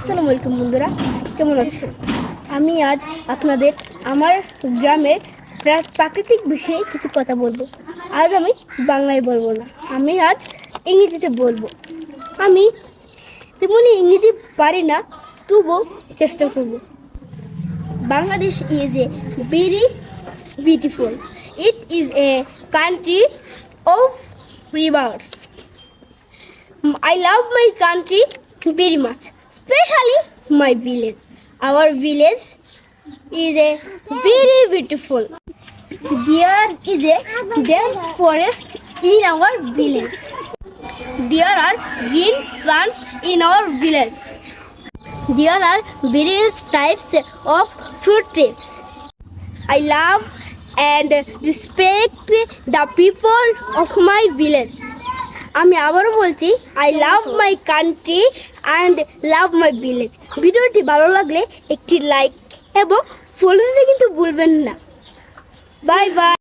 আসসালামু আলাইকুম বন্ধুরা, কেমন আছেন? আমি আজ আপনাদের আমার গ্রামের প্রাকৃতিক বিষয়ে কিছু কথা বলবো। আজ আমি বাংলায় বলবো না, আমি আজ ইংরেজিতে বলবো। আমি তেমনি ইংরেজি পারি না, তবুও চেষ্টা করব। Bangladesh is a very beautiful. It is a country of rivers. I love my country very much, especially my village. Our village is a very beautiful. There is a dense forest in our village. There are green plants in our village. There are various types of fruit trees. I love and respect the people of my village. আমি আবারও বলছি, I love my country and love my village. ভিডিওটি ভালো লাগলে একটি like এবং follow দিতে কিন্তু ভুলবেন না। Bye bye.